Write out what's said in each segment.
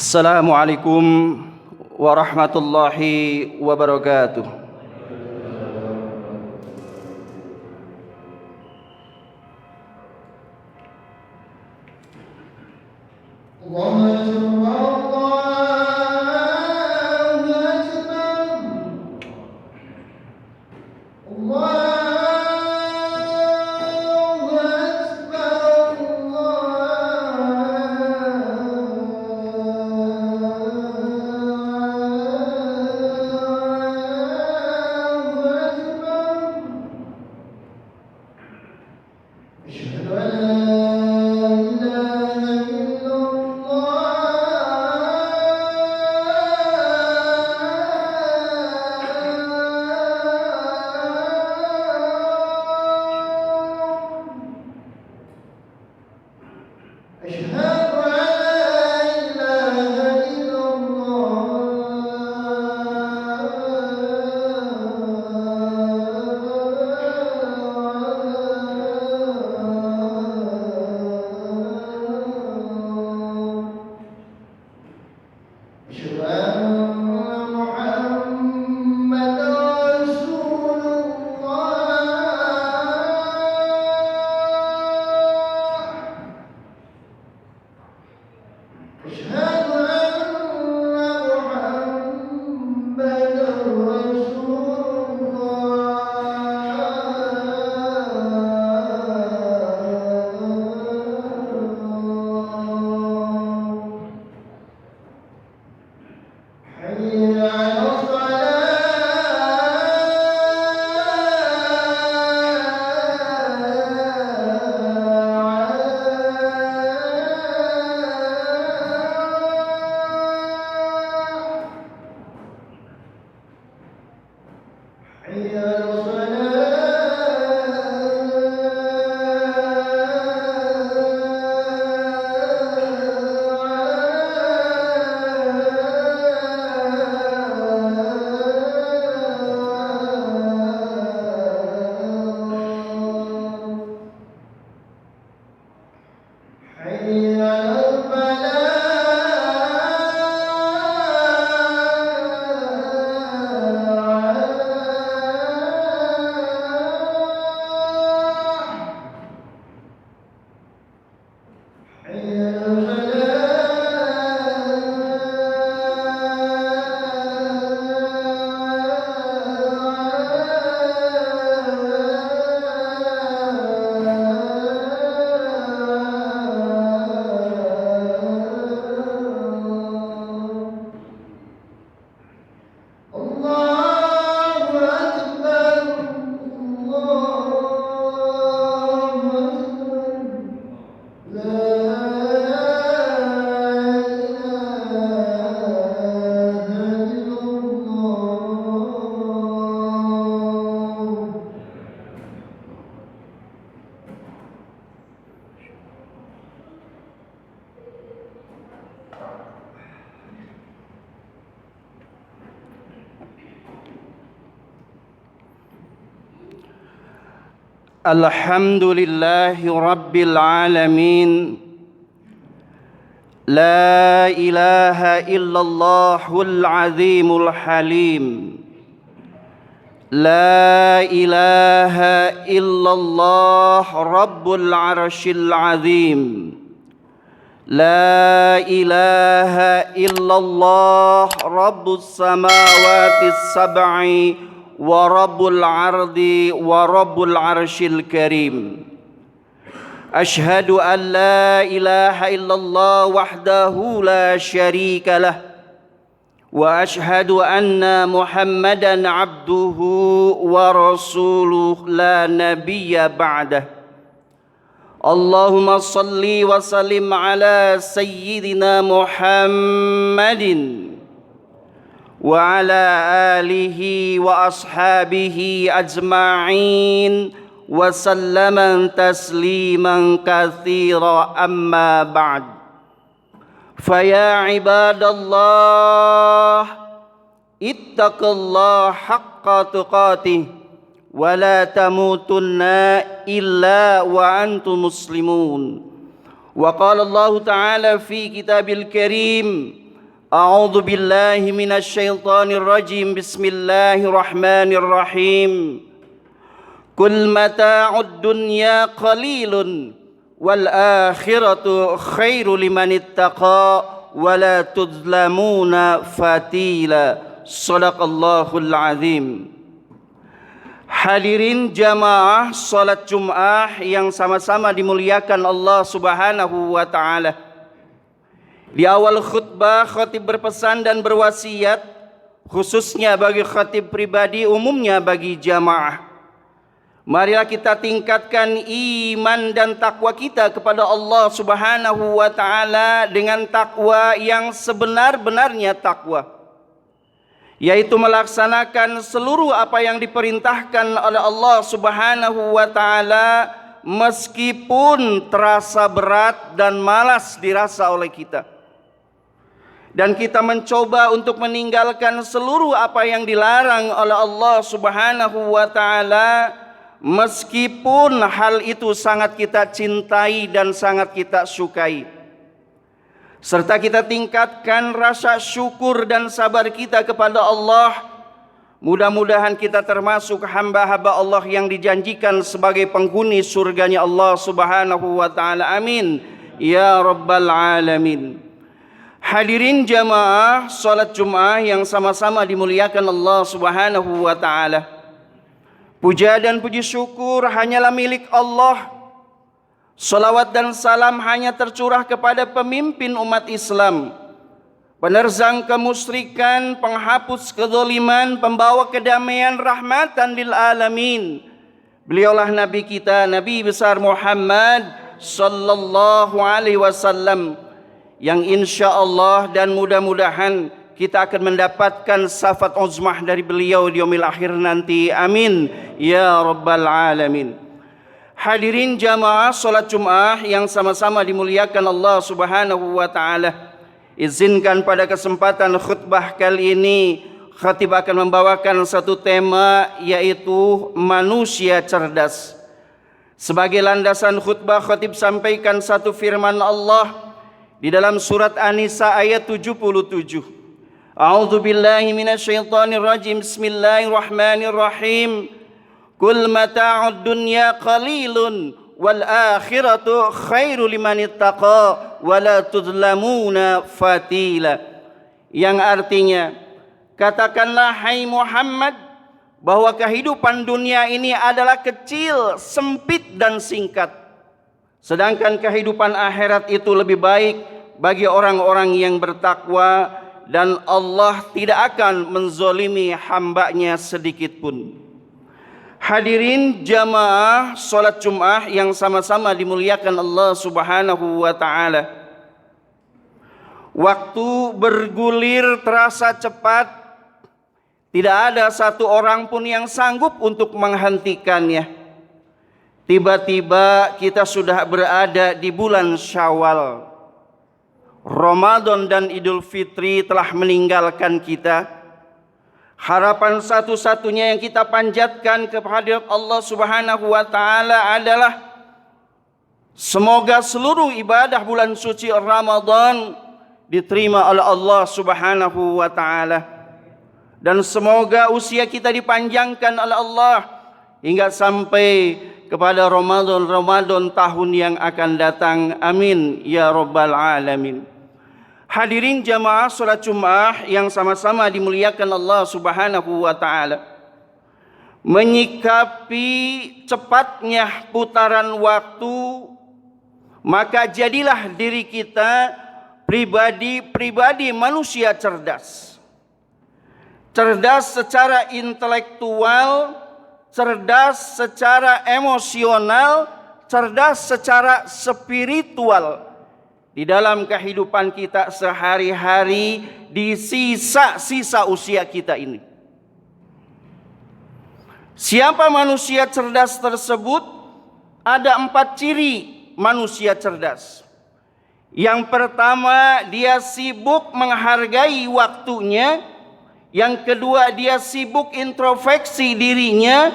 Assalamualaikum warahmatullahi wabarakatuh. Alhamdulillahi Rabbil Alamin. La ilaha illallahul azimul halim. La ilaha illallah Rabbul arshil azim. La ilaha illallah Rabbus samawati sab'i wa rabbul ardi wa rabbul arshil karim. Ashhadu an la ilaha illallah wahdahu la syarika lah wa ashhadu anna Muhammadan abduhu wa rasuluh la nabiyya ba'dah. Allahumma salli wa sallim ala sayyidina Muhammadin wa ala alihi wa ashabihi ajma'in wa sallaman tasliman katsira amma ba'd. Faya ibadallah ittaqullaha haqqa tuqatih wa la tamutunna illa wa antum muslimun. Wa qala Allah ta'ala fi kitabil karim A'udzu billahi minasy syaithanir rajim. Bismillahirrahmanirrahim. Kul mata'ud dunya qalilun wal akhiratu khairu liman ittaqa wa la tuzlamuna fatila. Shadaqallahul azim. Hadirin jamaah salat Jumat yang sama-sama dimuliakan Allah Subhanahu wa taala. Di awal khutbah, khatib berpesan dan berwasiat, khususnya bagi khatib pribadi, umumnya bagi jamaah. Marilah kita tingkatkan iman dan takwa kita kepada Allah Subhanahu wa taala dengan takwa yang sebenar-benarnya takwa, yaitu melaksanakan seluruh apa yang diperintahkan oleh Allah Subhanahu wa taala meskipun terasa berat dan malas dirasa oleh kita. Dan kita mencoba untuk meninggalkan seluruh apa yang dilarang oleh Allah Subhanahu wa taala meskipun hal itu sangat kita cintai dan sangat kita sukai. Serta kita tingkatkan rasa syukur dan sabar kita kepada Allah. Mudah-mudahan kita termasuk hamba-hamba Allah yang dijanjikan sebagai penghuni surganya Allah Subhanahu wa taala. Amin ya rabbal alamin. Hadirin jamaah salat Jumat yang sama-sama dimuliakan Allah Subhanahu wa taala. Puja dan puji syukur hanyalah milik Allah. Salawat dan salam hanya tercurah kepada pemimpin umat Islam, penerzang kemusyrikan, penghapus kezaliman, pembawa kedamaian, rahmatan lil alamin. Beliaulah nabi kita, Nabi besar Muhammad sallallahu alaihi wasallam, yang insya Allah dan mudah-mudahan kita akan mendapatkan syafaat uzmah dari beliau di yaumil akhir nanti. Amin ya rabbal alamin. Hadirin jamaah salat Jumat yang sama-sama dimuliakan Allah Subhanahu wa taala. Izinkan pada kesempatan khutbah kali ini khatib akan membawakan satu tema, yaitu manusia cerdas. Sebagai landasan khutbah, khatib sampaikan satu firman Allah di dalam surat An-Nisa ayat 77. A'udzu billahi minasyaitonir rajim. Bismillahirrahmanirrahim. Kul mata'ud dunya qalilun wal akhiratu khairu liman ittaqa wa la tuzlamuna fatila. Yang artinya, katakanlah hai Muhammad bahwa kehidupan dunia ini adalah kecil, sempit dan singkat. Sedangkan kehidupan akhirat itu lebih baik bagi orang-orang yang bertakwa, dan Allah tidak akan menzolimi hambanya sedikit pun. Hadirin jamaah salat Jumat yang sama-sama dimuliakan Allah Subhanahu wa taala. Waktu bergulir terasa cepat. Tidak ada satu orang pun yang sanggup untuk menghentikannya. Tiba-tiba kita sudah berada di bulan Syawal. Ramadan dan Idul Fitri telah meninggalkan kita. Harapan satu-satunya yang kita panjatkan kepada Allah Subhanahu wa taala adalah semoga seluruh ibadah bulan suci Ramadan diterima oleh Allah Subhanahu wa taala, dan semoga usia kita dipanjangkan oleh Allah hingga sampai kepada Ramadan tahun yang akan datang. Amin ya rabbal alamin. Hadirin jamaah salat Jumat yang sama-sama dimuliakan Allah Subhanahu wa taala. Menyikapi cepatnya putaran waktu, maka jadilah diri kita pribadi manusia cerdas. Cerdas secara intelektual, cerdas secara emosional, cerdas secara spiritual di dalam kehidupan kita sehari-hari di sisa-sisa usia kita ini. Siapa manusia cerdas tersebut? Ada 4 ciri manusia cerdas. Yang pertama, dia sibuk menghargai waktunya. Yang kedua, dia sibuk introspeksi dirinya.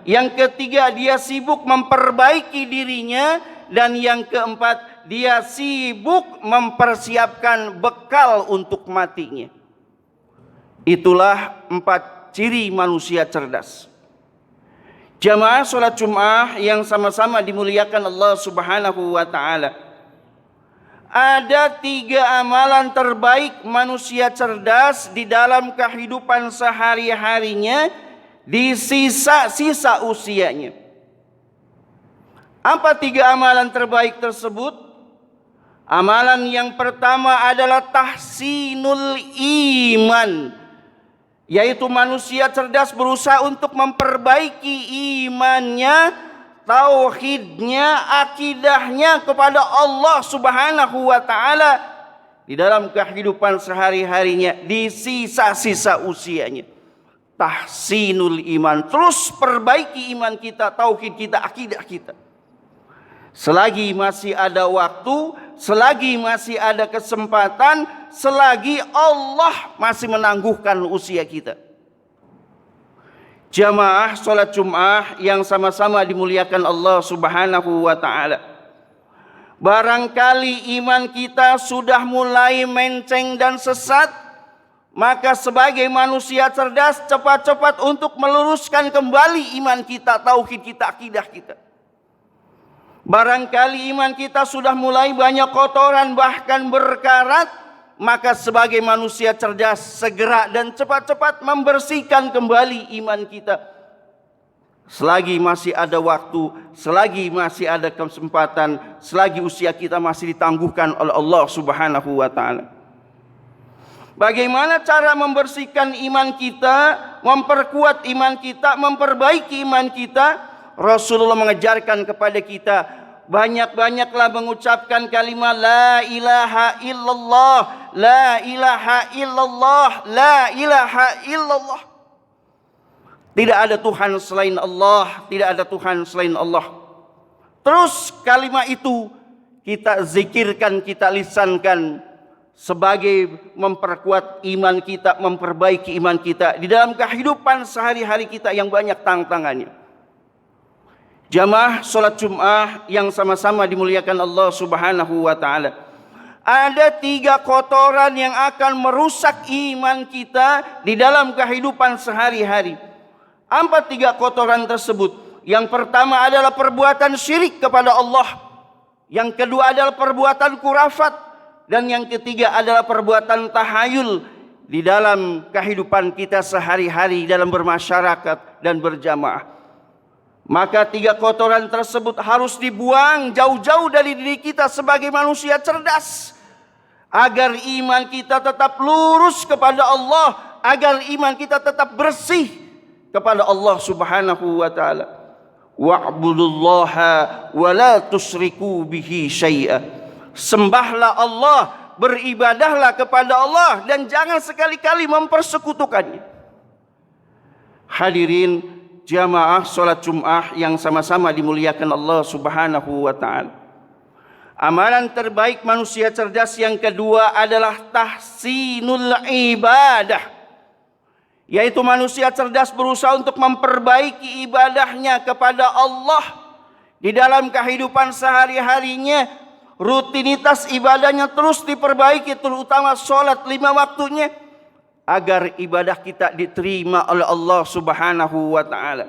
Yang ketiga, dia sibuk memperbaiki dirinya. Dan yang keempat, dia sibuk mempersiapkan bekal untuk matinya. Itulah 4 ciri manusia cerdas. Jamaah sholat Jum'ah yang sama-sama dimuliakan Allah Subhanahu wa ta'ala. Ada 3 amalan terbaik manusia cerdas di dalam kehidupan sehari-harinya di sisa-sisa usianya. Apa 3 amalan terbaik tersebut? Amalan yang pertama adalah tahsinul iman, yaitu manusia cerdas berusaha untuk memperbaiki imannya, tauhidnya, akidahnya kepada Allah Subhanahu wa ta'ala di dalam kehidupan sehari-harinya di sisa-sisa usianya. Tahsinul iman, terus perbaiki iman kita, tauhid kita, akidah kita. Selagi masih ada waktu, selagi masih ada kesempatan, selagi Allah masih menangguhkan usia kita. Jamaah sholat Jum'ah yang sama-sama dimuliakan Allah Subhanahu wa ta'ala. Barangkali iman kita sudah mulai menceng dan sesat, maka sebagai manusia cerdas cepat-cepat untuk meluruskan kembali iman kita, tauhid kita, akidah kita. Barangkali iman kita sudah mulai banyak kotoran bahkan berkarat, maka sebagai manusia cerdas segera dan cepat-cepat membersihkan kembali iman kita. Selagi masih ada waktu, selagi masih ada kesempatan, selagi usia kita masih ditangguhkan oleh Allah Subhanahu wa ta'ala. Bagaimana cara membersihkan iman kita, memperkuat iman kita, memperbaiki iman kita? Rasulullah mengajarkan kepada kita, banyak-banyaklah mengucapkan kalimat la ilaha illallah, la ilaha illallah, la ilaha illallah. Tidak ada Tuhan selain Allah, tidak ada Tuhan selain Allah. Terus kalimat itu kita zikirkan, kita lisankan sebagai memperkuat iman kita, memperbaiki iman kita di dalam kehidupan sehari-hari kita yang banyak tantangannya. Jamaah sholat Jum'ah yang sama-sama dimuliakan Allah Subhanahu wa ta'ala. Ada 3 kotoran yang akan merusak iman kita di dalam kehidupan sehari-hari. Apa 3 kotoran tersebut? Yang pertama adalah perbuatan syirik kepada Allah. Yang kedua adalah perbuatan kurafat. Dan yang ketiga adalah perbuatan tahayul di dalam kehidupan kita sehari-hari dalam bermasyarakat dan berjamaah. Maka 3 kotoran tersebut harus dibuang jauh-jauh dari diri kita sebagai manusia cerdas, agar iman kita tetap lurus kepada Allah, agar iman kita tetap bersih kepada Allah Subhanahu wa ta'ala. Wa'budullaha wa la tusyriku bihi syai'a. Sembahlah Allah, beribadahlah kepada Allah dan jangan sekali-kali mempersekutukannya. Hadirin jamaah sholat Jum'ah yang sama-sama dimuliakan Allah Subhanahu wa ta'ala. Amalan terbaik manusia cerdas yang kedua adalah tahsinul ibadah, yaitu manusia cerdas berusaha untuk memperbaiki ibadahnya kepada Allah di dalam kehidupan sehari-harinya. Rutinitas ibadahnya terus diperbaiki, terutama sholat 5 waktunya, agar ibadah kita diterima oleh Allah Subhanahu wa ta'ala.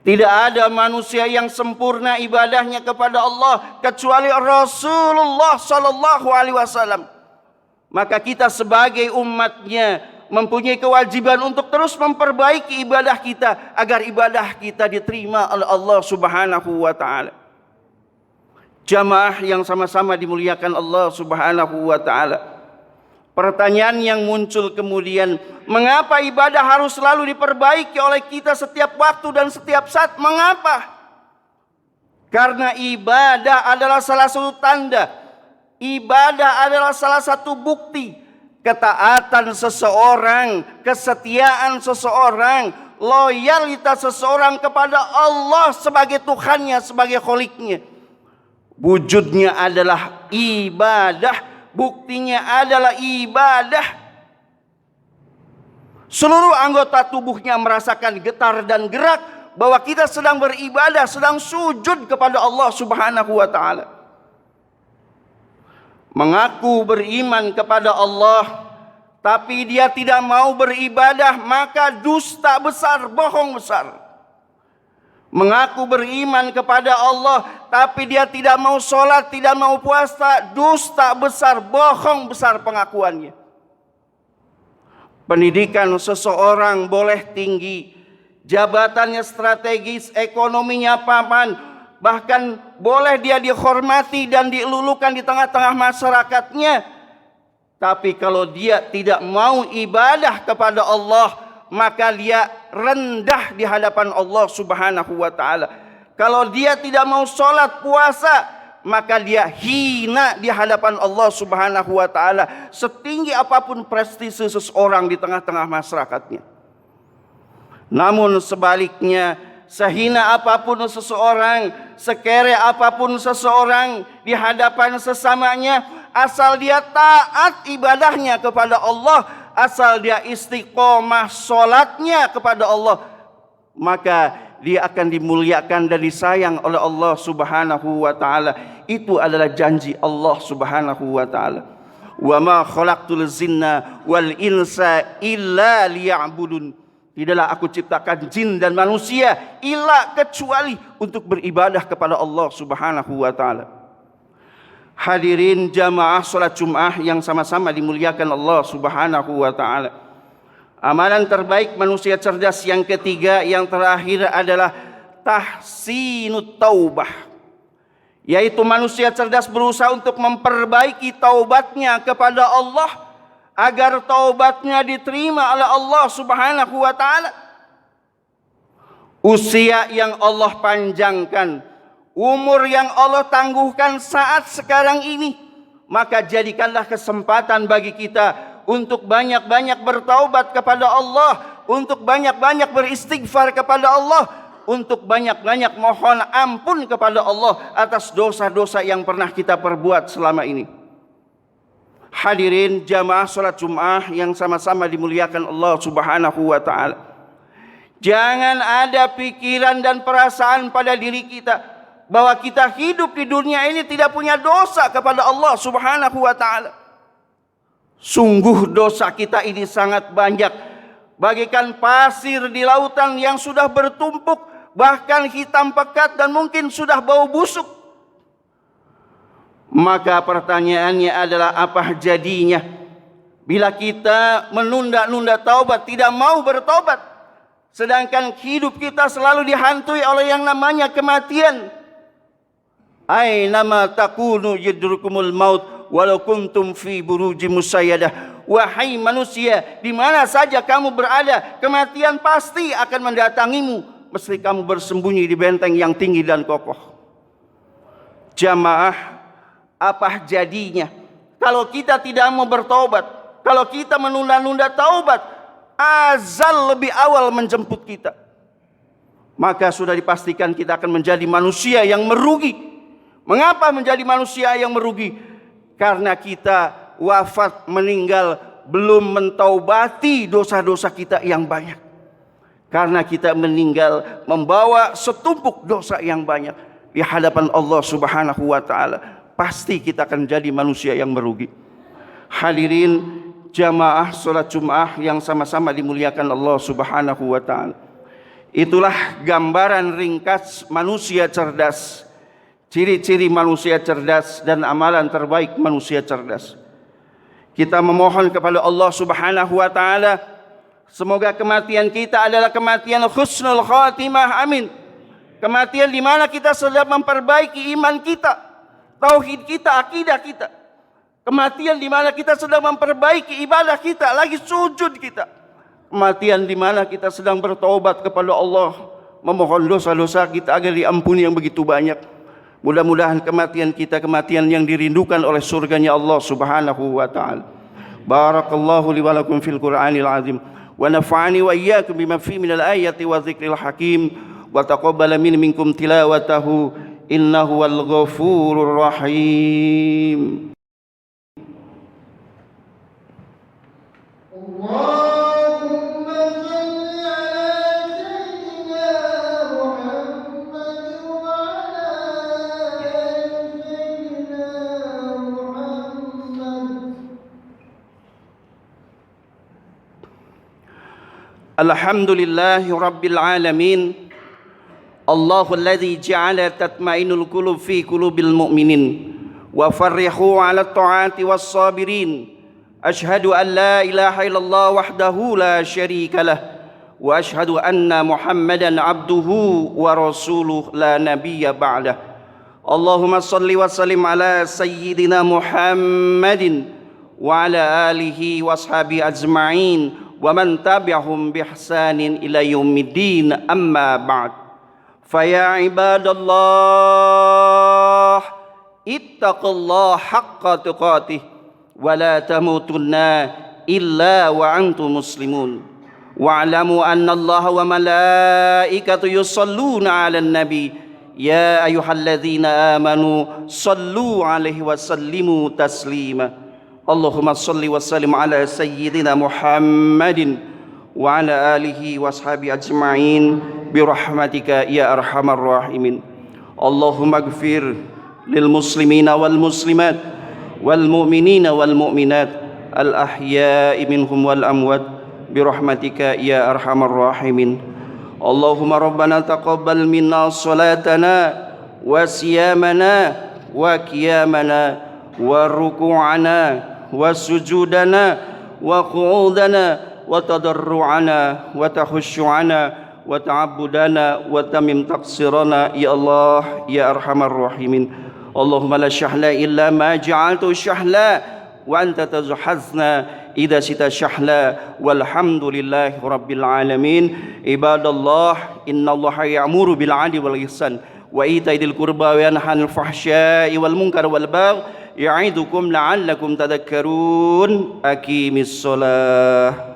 Tidak ada manusia yang sempurna ibadahnya kepada Allah kecuali Rasulullah sallallahu alaihi wasallam. Maka kita sebagai umatnya mempunyai kewajiban untuk terus memperbaiki ibadah kita agar ibadah kita diterima oleh Allah Subhanahu wa ta'ala. Jamaah yang sama-sama dimuliakan Allah Subhanahu wa ta'ala. Pertanyaan yang muncul kemudian, mengapa ibadah harus selalu diperbaiki oleh kita setiap waktu dan setiap saat? Mengapa? Karena ibadah adalah salah satu tanda, ibadah adalah salah satu bukti ketaatan seseorang, kesetiaan seseorang, loyalitas seseorang kepada Allah sebagai Tuhannya, sebagai Kholiknya. Wujudnya adalah ibadah, buktinya adalah ibadah. Seluruh anggota tubuhnya merasakan getar dan gerak bahwa kita sedang beribadah, sedang sujud kepada Allah Subhanahu wa ta'ala. mengaku beriman kepada Allah, tapi dia tidak mau beribadah, maka dusta besar, bohong besar. Mengaku beriman kepada Allah, tapi dia tidak mau sholat, tidak mau puasa, dusta besar, bohong besar pengakuannya. Pendidikan seseorang boleh tinggi, jabatannya strategis, ekonominya papan, bahkan boleh dia dihormati dan dilulukan di tengah-tengah masyarakatnya. Tapi kalau dia tidak mau ibadah kepada Allah, maka dia rendah di hadapan Allah Subhanahu wa taala. Kalau dia tidak mau sholat puasa, maka dia hina di hadapan Allah Subhanahu wa taala, setinggi apapun prestise seseorang di tengah-tengah masyarakatnya. Namun sebaliknya, sehina apapun seseorang, sekere apapun seseorang di hadapan sesamanya, asal dia taat ibadahnya kepada Allah, asal dia istiqomah sholatnya kepada Allah, maka dia akan dimuliakan dan disayang oleh Allah Subhanahu wa taala. Itu adalah janji Allah Subhanahu wa taala. Wa ma khalaqtul jinna wal insa illa liya'budun. Tidaklah aku ciptakan jin dan manusia illa kecuali untuk beribadah kepada Allah Subhanahu wa taala. Hadirin jamaah salat Jumat yang sama-sama dimuliakan Allah Subhanahu wa taala. Amalan terbaik manusia cerdas yang ketiga, yang terakhir adalah tahsinut taubah. Yaitu manusia cerdas berusaha untuk memperbaiki taubatnya kepada Allah, agar taubatnya diterima oleh Allah Subhanahu wa taala. Usia yang Allah panjangkan, umur yang Allah tangguhkan saat sekarang ini, maka jadikanlah kesempatan bagi kita untuk banyak-banyak bertaubat kepada Allah, untuk banyak-banyak beristighfar kepada Allah, untuk banyak-banyak mohon ampun kepada Allah atas dosa-dosa yang pernah kita perbuat selama ini. Hadirin jamaah salat Jumat yang sama-sama dimuliakan Allah Subhanahu wa taala. Jangan ada pikiran dan perasaan pada diri kita bahwa kita hidup di dunia ini tidak punya dosa kepada Allah Subhanahu wa taala. Sungguh dosa kita ini sangat banyak, bagaikan pasir di lautan yang sudah bertumpuk, bahkan hitam pekat dan mungkin sudah bau busuk. Maka pertanyaannya adalah, apa jadinya bila kita menunda-nunda taubat, tidak mau bertobat, sedangkan hidup kita selalu dihantui oleh yang namanya kematian. Ainama takunu yudrikumul maut walau kuntum fi burujim musayyadah. Wahai manusia, di mana saja kamu berada, kematian pasti akan mendatangimu, meski kamu bersembunyi di benteng yang tinggi dan kokoh. Jamaah, apa jadinya kalau kita tidak mau bertobat, kalau kita menunda-nunda taubat, azal lebih awal menjemput kita, maka sudah dipastikan kita akan menjadi manusia yang merugi. Mengapa menjadi manusia yang merugi? Karena kita wafat, meninggal, belum mentaubati dosa-dosa kita yang banyak. Karena kita meninggal membawa setumpuk dosa yang banyak di hadapan Allah Subhanahu wa taala, pasti kita akan jadi manusia yang merugi. Hadirin jamaah salat Jumat yang sama-sama dimuliakan Allah Subhanahu wa taala. Itulah gambaran ringkas manusia cerdas, ciri-ciri manusia cerdas dan amalan terbaik manusia cerdas. Kita memohon kepada Allah Subhanahu wa taala, semoga kematian kita adalah kematian husnul khatimah, amin. Kematian di mana kita sedang memperbaiki iman kita, tauhid kita, akidah kita. Kematian di mana kita sedang memperbaiki ibadah kita, lagi sujud kita. Kematian di mana kita sedang bertaubat kepada Allah, memohon dosa-dosa kita agar diampuni yang begitu banyak. Mudah-mudahan kematian kita kematian yang dirindukan oleh surganya Allah Subhanahu wa taala. Barakallahu li wa lakum fil Qur'anil azim wa nafa'ani wa iyyakum bima fihi minal ayati wa dzikril hakim wa taqabbala minkum tilawatahu innahu wal ghafurur rahim. Alhamdulillahi Rabbil Alamin. Allahul ladzi ja'ala tatmainul qulub fi qulubil mu'minin wa farrihu 'ala ta'ati was sabirin. Ashhadu an la ilaha illallah wahdahu la syarika lah wa ashhadu anna Muhammadan abduhu wa rasuluh la nabiyya ba'dah. Allahumma salli wa sallim ala sayyidina Muhammadin wa ala alihi wa ashabi ajma'in wa man tabi'ahum bi ihsanin ila yaumiddin, amma ba'd. Faya ibadallah ittaqullaha haqqa tuqatih wa la tamutunna illa wa antum muslimun. Wa'lamu anna Allah wa malaikatu yusalluna 'alan nabi ya ayyuhalladzina amanu sallu 'alaihi wa sallimu taslima. Allahumma salli wa sallim ala sayyidina Muhammadin wa ala alihi wa ashabi ajma'in birahmatika ya arhamar rahimin. Allahumma ighfir lil muslimina wal muslimat wal mu'minina wal mu'minat al ahya'i minhum wal amwat birahmatika ya arhamar rahimin. Allahumma rabbana taqabbal minna salatana wa siyamana wa qiyamana wa ruku'ana wa sujudana wa qu'udana wa tadarru'ana wa tahushu'ana wa ta'abbudana wa tamim taqsirana ya Allah ya arhamar rahimin. Allahumma la syahla illa ma ja'altu syahla wa anta tazhazna idza sita syahla walhamdulillahi rabbil alamin. Ibadallah innallaha ya'muru bil 'adli wal ihsan wa ita'i dzil qurba wa yanha 'anil fahsya'i wal munkari wal baghi ya'idukum la'allakum tadhakkarun. Aqimis shalah.